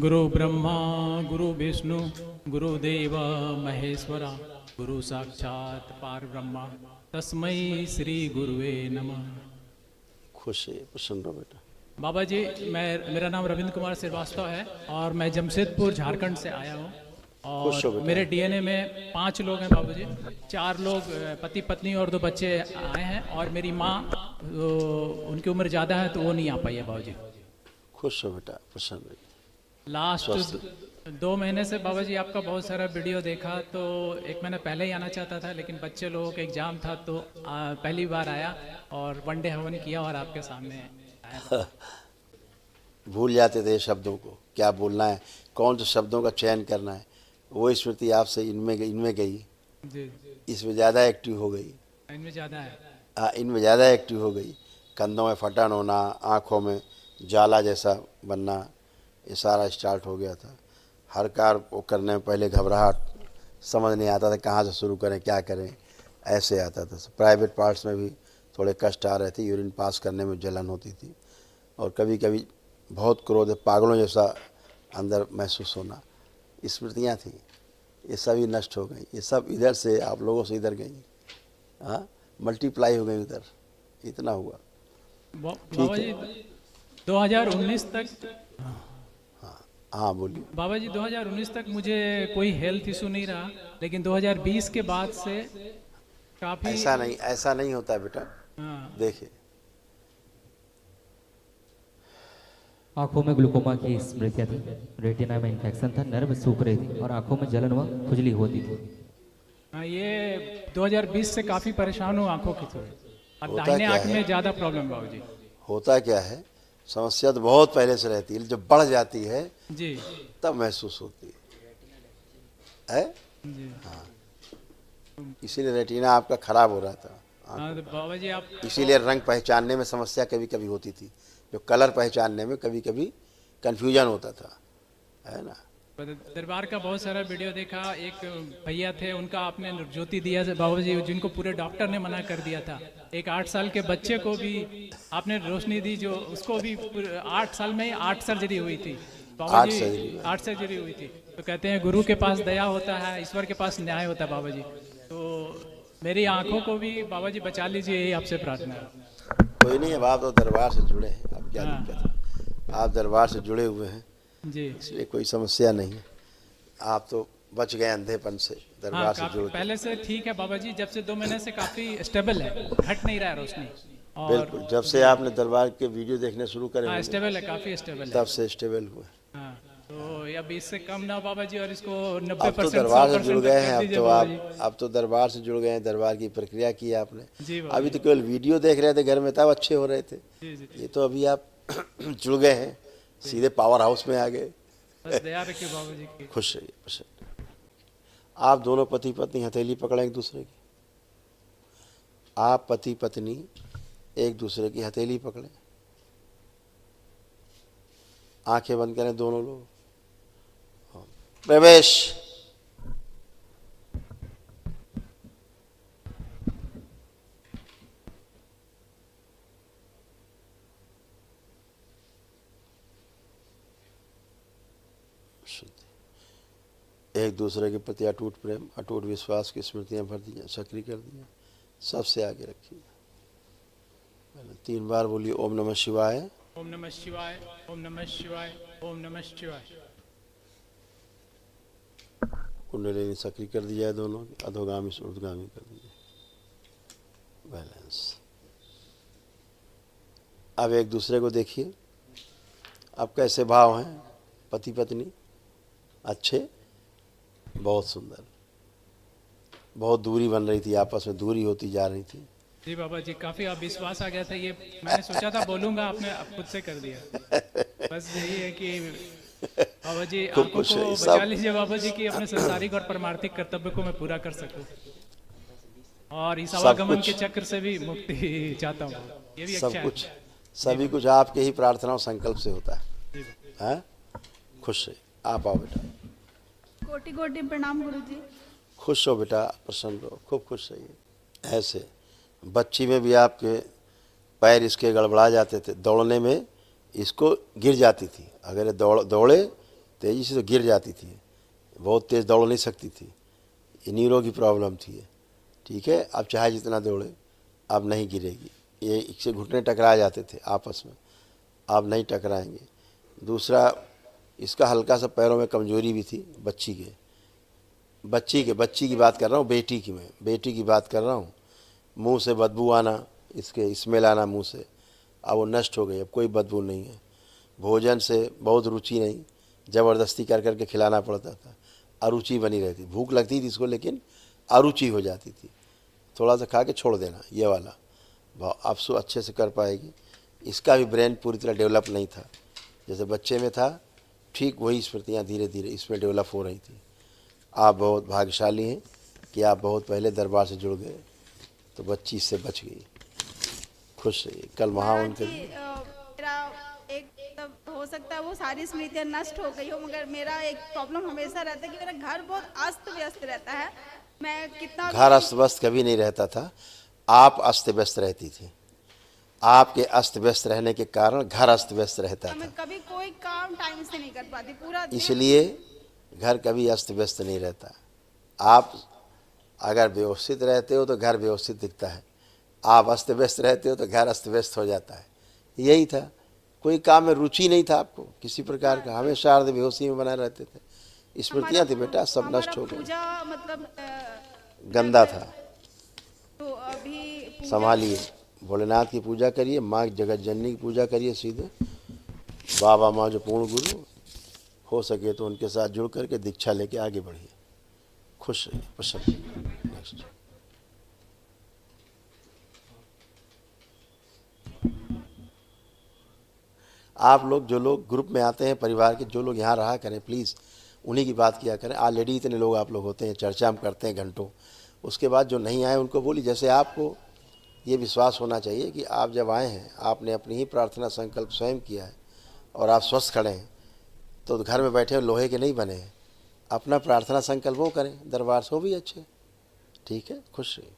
गुरु ब्रह्मा गुरु विष्णु गुरुदेव महेश्वरा गुरु साक्षात पार ब्रह्मा तस्मै श्री गुरुवे नमः। खुश है, प्रसन्न रहो बेटा। बाबा जी, मेरा नाम रविंद्र कुमार श्रीवास्तव है और मैं जमशेदपुर झारखंड से आया हूँ। खुश हो और बेटा। मेरे डीएनए में 5 लोग हैं बाबू जी। 4 लोग पति पत्नी और 2 बच्चे आए हैं और मेरी माँ उनकी उम्र ज़्यादा है तो वो नहीं आ पाई है बाबू जी। खुश हो बेटा, प्रसन्न रहिए। लास्ट 2 महीने से बाबा जी आपका बहुत सारा वीडियो देखा, तो 1 महीना पहले ही आना चाहता था लेकिन बच्चे लोगों का एग्जाम था तो पहली बार आया और वनडे हवन किया और आपके सामने आया। भूल जाते थे शब्दों को, क्या बोलना है, कौन से शब्दों का चयन करना है, वो स्मृति आपसे इनमें गई। जी, इसमें ज़्यादा एक्टिव हो गई। इनमें ज़्यादा है। हाँ, इनमें ज़्यादा एक्टिव हो गई। कंधों में फटन होना, आँखों में जाला जैसा बनना, ये सारा स्टार्ट हो गया था। हर कार्य को करने में पहले घबराहट, समझ नहीं आता था कहाँ से शुरू करें, क्या करें, ऐसे आता था। प्राइवेट पार्ट्स में भी थोड़े कष्ट आ रहे थे, यूरिन पास करने में जलन होती थी और कभी कभी बहुत क्रोध, पागलों जैसा अंदर महसूस होना, स्मृतियाँ थी, ये सभी नष्ट हो गई। ये सब इधर से आप लोगों से इधर गई, हाँ, मल्टीप्लाई हो गई उधर, इतना हुआ। बाबा जी 2019 तक, हाँ बोलिए। बाबा जी 2019 तक मुझे कोई हेल्थ इशू नहीं रहा, लेकिन 2020 के बाद से काफ़ी ऐसा नहीं होता है बेटा। हाँ, देखिए, आंखों में ग्लूकोमा की स्मृतियाँ थी, रेटिना में इन्फेक्शन था, नर्व सूख रही थी और आंखों में जलन व खुजली होती थी। हाँ, ये 2020 से काफ़ी परेशान हूँ आंखों की थोड़ी, और होता दाहिने क्या आंख है? में ज़्यादा प्रॉब्लम बाबू जी। होता क्या है, समस्या तो बहुत पहले से रहती है, जब बढ़ जाती है जी तब महसूस होती है? जी। इसीलिए रेटिना आपका खराब हो रहा था। हाँ तो बाबा जी आप, इसीलिए रंग पहचानने में समस्या कभी कभी होती थी, जो कलर पहचानने में कभी कभी कंफ्यूजन होता था, है ना। दरबार का बहुत सारा वीडियो देखा। एक भैया थे, उनका आपने ज्योति दिया बाबा जी, जिनको पूरे डॉक्टर ने मना कर दिया था। एक 8 साल के बच्चे को भी आपने रोशनी दी, जो उसको भी 8 साल में ही 8 सर्जरी हुई थी बाबा जी। 8 सर्जरी हुई थी। तो कहते हैं गुरु के पास दया होता है, ईश्वर के पास न्याय होता है बाबा जी। तो मेरी आंखों को भी बाबा जी बचा लीजिए, यही आपसे प्रार्थना है। कोई नहीं, अब आप तो दरबार से जुड़े हैं, अब क्या हाँ। दिक्कत है, आप दरबार से जुड़े हुए हैं, जी इसलिए कोई समस्या नहीं है। आप तो बच गए अंधेपन से, दरबार हाँ, से काफी जुड़ के। पहले से ठीक है बाबा जी। जब से 2 महीने से काफी स्टेबल है, हट नहीं रहा है रोशनी। और बिल्कुल, जब से आपने दरबार के वीडियो देखने शुरू करे हाँ, होंगे, स्टेबल है, काफी स्टेबल है। तब से स्टेबल हुए। हाँ, तो अब इससे कम ना बाबा जी, और इसको अब तो 90% दरबार से 100% जुड़ गए हैं, कर अब दीजिए तो बाबा आप, जी। अब तो दरबार से जुड़ गए हैं, दरबार की प्रक्रिया की आपने। जी बाबा अभी जी। तो केवल वीडियो देख रहे थे घर में, तब अच्छे हो रहे थे। जी जी, ये तो अभी आप जुड़ गए हैं, सीधे पावर हाउस में आ गए। बस दया रखिए बाबा जी की। खुश रहिए, खुश रहिए। आप दोनों पति पत्नी हथेली पकड़ें एक दूसरे की, आप पति पत्नी एक दूसरे की हथेली पकड़ें, आंखें बंद करें दोनों लोग। प्रवेश। एक दूसरे के प्रति अटूट प्रेम, अटूट विश्वास की स्मृतियां भर दी जाए, सक्रिय कर दी जाए, सबसे आगे रखिए। 3 बार बोलिए ओम नमः शिवाय। ओम नमः शिवाय, ओम नमः शिवाय, ओम नमः शिवाय। कुंडलिनी सक्रिय कर दी जाए, दोनों की अधोगामी से ऊर्ध्वगामी कर दी जाए, बैलेंस। अब एक दूसरे को देखिए, अब कैसे भाव हैं पति पत्नी? अच्छे, बहुत सुंदर। बहुत दूरी बन रही थी, आपस में दूरी होती जा रही थी। जी बाबा जी, काफी अब विश्वास आ गया था। ये मैंने सोचा था बोलूंगा, आपने अब खुद से कर दिया। बस यही है कि बाबा जी खूब आंखों खुश को है, बचा सब लीजिए बाबा जी, की अपने संसारिक और परमार्थिक कर्तव्य को मैं पूरा कर सकूं और इस आवागमन कुछ। के चक्र से भी मुक्ति चाहता हूँ। ये भी सब अच्छा कुछ, है। सभी कुछ आपके ही प्रार्थना और संकल्प से होता है। जी हैं? खुश है, आप आओ बेटा। कोटि कोटि प्रणाम गुरुजी। खुश हो बेटा, प्रसन्न रहो, खूब खुश रहिए। ऐसे बच्ची में भी आपके पैर इसके गड़बड़ा जाते थे, दौड़ने में इसको गिर जाती थी। अगर ये दौड़े तेज़ी से तो गिर जाती थी, बहुत तेज़ दौड़ नहीं सकती थी, ये न्यूरो की प्रॉब्लम थी। ठीक है, अब चाहे जितना दौड़े अब नहीं गिरेगी। ये इससे घुटने टकरा जाते थे आपस में, अब नहीं टकराएंगे। दूसरा, इसका हल्का सा पैरों में कमजोरी भी थी बच्ची की बात कर रहा हूँ, बेटी की बात कर रहा हूँ। मुंह से बदबू आना, इसके स्मेल आना मुंह से, अब वो नष्ट हो गई, अब कोई बदबू नहीं है। भोजन से बहुत रुचि नहीं, ज़बरदस्ती कर करके खिलाना पड़ता था, अरुचि बनी रहती, भूख लगती थी इसको लेकिन अरुचि हो जाती थी, थोड़ा सा खा के छोड़ देना, ये वाला अब सो अच्छे से कर पाएगी। इसका भी ब्रेन पूरी तरह डेवलप नहीं था, जैसे बच्चे में था ठीक वही स्मृतियाँ धीरे धीरे इसमें डेवलप हो रही थी। आप बहुत भाग्यशाली हैं कि आप बहुत पहले दरबार से जुड़ गए, तो बच्ची इससे बच गई। खुश रहिए। कल वहाँ उनके मेरा एक तब हो सकता है वो सारी स्मृतियाँ नष्ट हो गई हो, मगर मेरा एक प्रॉब्लम हमेशा रहता है कि मेरा घर बहुत अस्त व्यस्त रहता है। मैं कितना घर अस्त व्यस्त कभी नहीं रहता था, आप अस्त व्यस्त रहती थी। आपके अस्त व्यस्त रहने के कारण घर अस्त व्यस्त रहता मैं था, कभी कोई काम टाइम से नहीं कर पाती, पूरा दिन इसलिए घर कभी अस्त व्यस्त नहीं रहता। आप अगर व्यवस्थित रहते हो तो घर व्यवस्थित दिखता है, आप अस्त व्यस्त रहते हो तो घर अस्त व्यस्त हो जाता है। यही था, कोई काम में रुचि नहीं था आपको किसी प्रकार का, हमेशा अर्ध बेहोशी में बने रहते थे। स्मृतियाँ थी बेटा, सब नष्ट हो गई। पूजा मतलब गंदा था, तो अभी पूजा संभालिए। भोलेनाथ की पूजा करिए, माँ जगत जननी की पूजा करिए सीधे, बाबा माँ जो पूर्ण गुरु हो सके तो उनके साथ जुड़ करके दीक्षा लेके आगे बढ़िए। खुश रहिए, प्रसन्न रहिए। नेक्स्ट। आप लोग जो लोग ग्रुप में आते हैं परिवार के, जो लोग यहाँ रहा करें प्लीज़ उन्हीं की बात किया करें। ऑलरेडी इतने लोग आप लोग होते हैं, चर्चा हम करते हैं घंटों, उसके बाद जो नहीं आए उनको बोलिए। जैसे आपको ये विश्वास होना चाहिए कि आप जब आए हैं आपने अपनी ही प्रार्थना संकल्प स्वयं किया है और आप स्वस्थ खड़े हैं, तो घर में बैठे लोहे के नहीं बने हैं, अपना प्रार्थना संकल्प वो करें दरबार से, वो भी अच्छे। ठीक है, खुश रहिए।